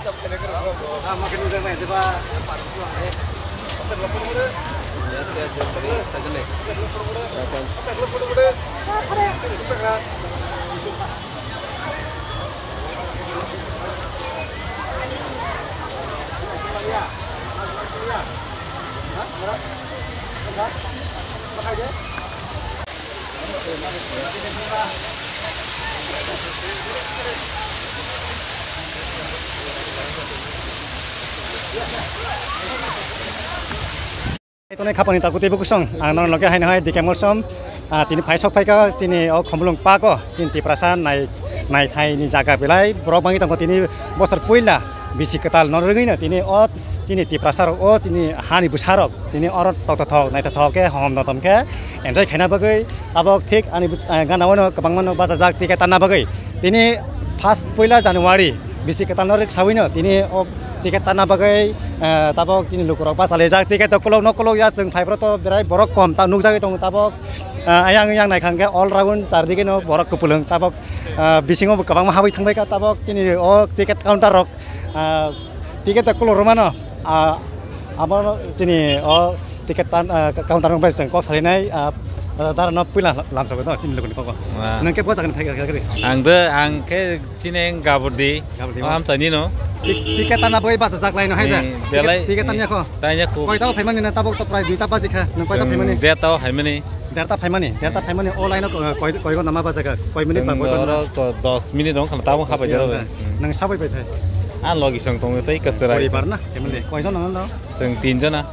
Yes, yes, very sagale. Itu nih kapan kita kutip kusong, angin lagi hai di kemulsom, tini pai sok pai ka tini komulung pako, tini perasaan naik hai ni jaga belai, berobang itu tini bosar puila, bisi ketal norengin tini tini ti prasar tini hani busharok, tini orang tok naik tok ke hom notom ke, enjoy kena bagai, tabok tik ani gana wono kebangun bahasa jak tiket tanah bagai, tini pas puila Januari, bisi ketal norek sawino, tini tiket tanah bagai tabok sini lukurok pas alejak tiket nokolog ya jeng fiber to berai borok kom ta nukjak tong tabok ayang naik hangke all round chardike no borok kupulung tabok bisingo kabang mahabai thangbai ka tabok sini tiket counter rok tiket kolor romano amar sini tiket counter rok bai jeng kok salinai dar no pila lamsa ko sini lukun kok nang ke pojakan thai gari ang ke sini gaburdi am tani no tiket tanah boy bahasa jak lain hai da tiket tanah ko tanya ko koi tau phaimani na tabok to prai duita baji kha nang koi tau phaimani dia tahu haimani derta phaimani online koi ko nama baja ka koi minute ba ko 10 minit dong kalau tahu apa jero nang sabai bai thai an logi sang tong tai kachara परिवार ना family koi jon nang sang tinjana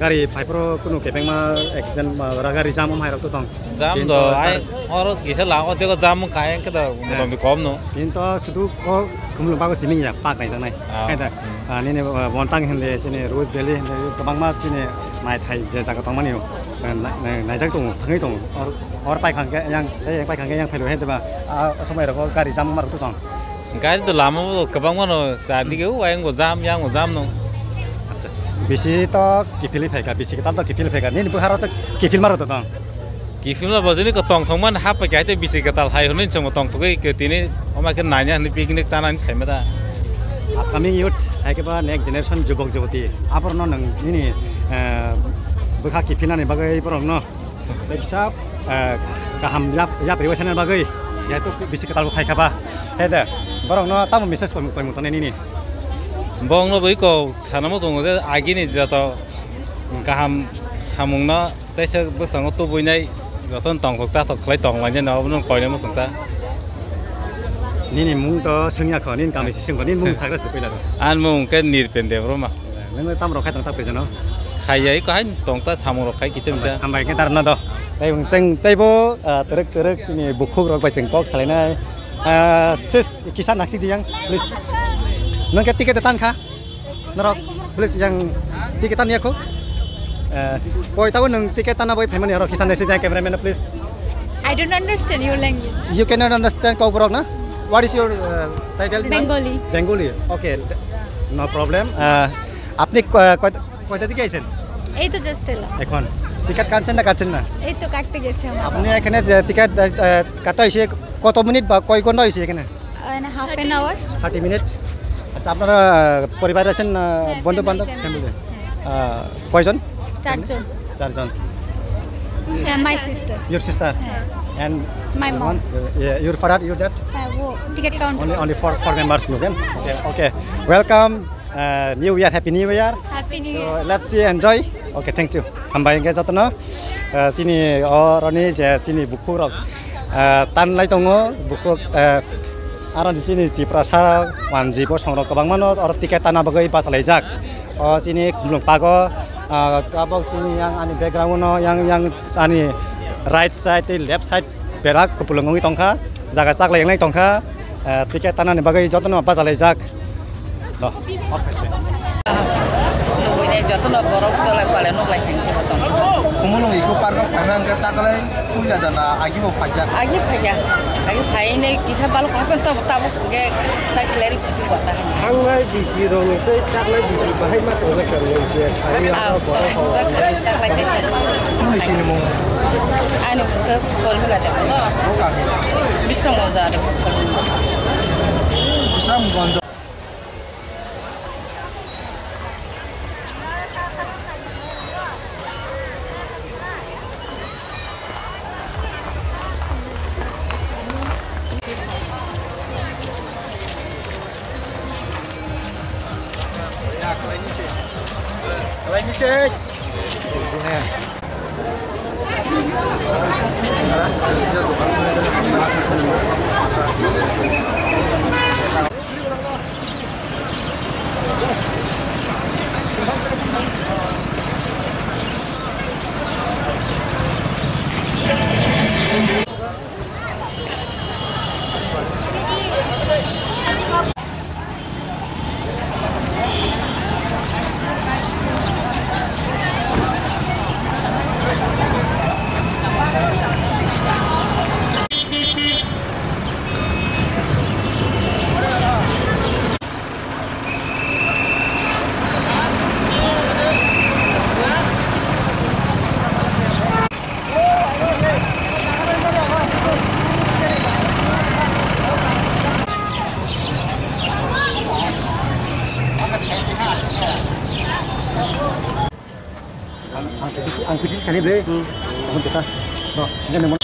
gari phaipro kuno kepeng ma accident ma gari jam hai rak to tong jam do ai oro gisa la o teko jam kai ke da modom bi kom no কিন্তু শুধু kumlung bago siming ya pak nai janai hai da ni ne bontang hende sini rose valley kabang ma sini nai thai je jaga tong mani nai jak tong thangai tong or pai khang ke yang pai khang ke yang phailu hai da ba somai ro gari jam mar to tong gari to lama kabang ma no sadi ke wa ngo jam yang ngo jam no bisi to kifili pheka bisi ketam to kifili pheka ni buharo to kifil mar to tong kifil la bajini ko tong thong man hap ka te bisi katal hai hunin chong tong to ke tini oma ke nanya ni picnic chana ni thai mata upcoming youth hai ke ba next generation jubok jubati apor no nang ni bukha kifila ni bagai porong no beksa kaham yap rewasan bagai jetu bisi ketal phai khaba heda borong no tam message koi mutone ni bong no boi ko sanamo tong de agi ni jato kaham samung no taisa busang to boi nai goton tong khok cha to khlai tong lan jen no koi ne mo sungta ni mung to sungya kho ni kam sing ko ni mung sagras de pela an mung ke nir pen de roma nang tam ro khai tang tak pe jano khai ai ko han tong ta samung ro khai ki chum cha ambai ke tar na do tai mung jeng tai bo terek sini bukhuk ro bai jeng kok salai sis kisan naksi diang please nang ke tiket tan kha narok please yang tiketan ya ko koi tahu nang tiket tanah boy payment ya kisan desi cameraman please I don't understand your language. you cannot understand kau borok na what is your title Bengali. Okay no problem আপনি কয়টা দিকে আইছেন এই তো জাস্ট এলাম এখন টিকেট কাটছেন না কাটছেন না এই তো কাটতে গেছি আমরা আপনি এখানে টিকেট কাটা হইছে কত মিনিট বা কয় ঘন্টা হইছে এখানে হাফ এন আওয়ার 30 মিনিট আচ্ছা আপনারা পরিবার আছেন বন্ধু বান্ধব ফ্যামিলি কয়জন চারজন my sister your sister and my mom your father your dad वो ticket counter only four members you can okay welcome new year happy new year so let's see enjoy okay thank you hambai ge jatno sini oroni je sini buku rok tan lai tongo buku aron di sini di prasara wanji po songrok kabang mano or tiket tanah bagai pas lejak sini kumlung pago kabok sini yang ani background no yang ani right side left side berak kupulungi tongkha jaga chak lai tongkha tiket tanah ni bagai jotno pas lejak lo Lugunya jatuh borok kalau paling nuk lagi yang kita tahu. Kumulung ikut parkok, memang kita kalau punya dana agi mau pajak. Agi ini kisah balu kapan tahu ke tak seleri itu buat tak. Hangai di sini dong, saya tak lagi di sini bahaya mak orang kerja dia. Tak lagi sini. Di sini mau. Anu ke kolom ada. Bisa mau jadi. Bisa mau Ang kucing sekali beli. Kamu kita. No, ini mau.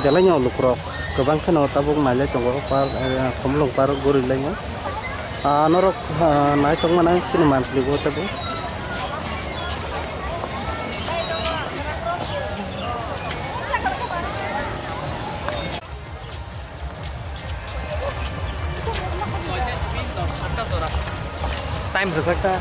Jalannya lukrok kebanyakan tabung nanya congkok par kemulung par gurih lainnya norok naik tong mana sini mantli gua tapi time sekata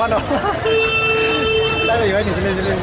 Mano. Dale, Iván, sini.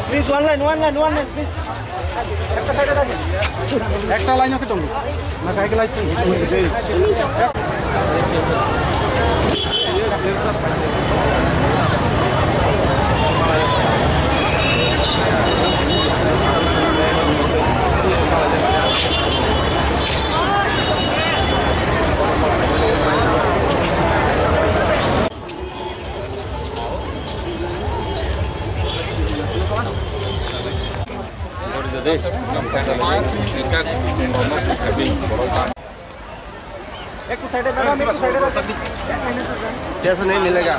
Please, one line, please. Extra line of it only. कैसे नहीं मिलेगा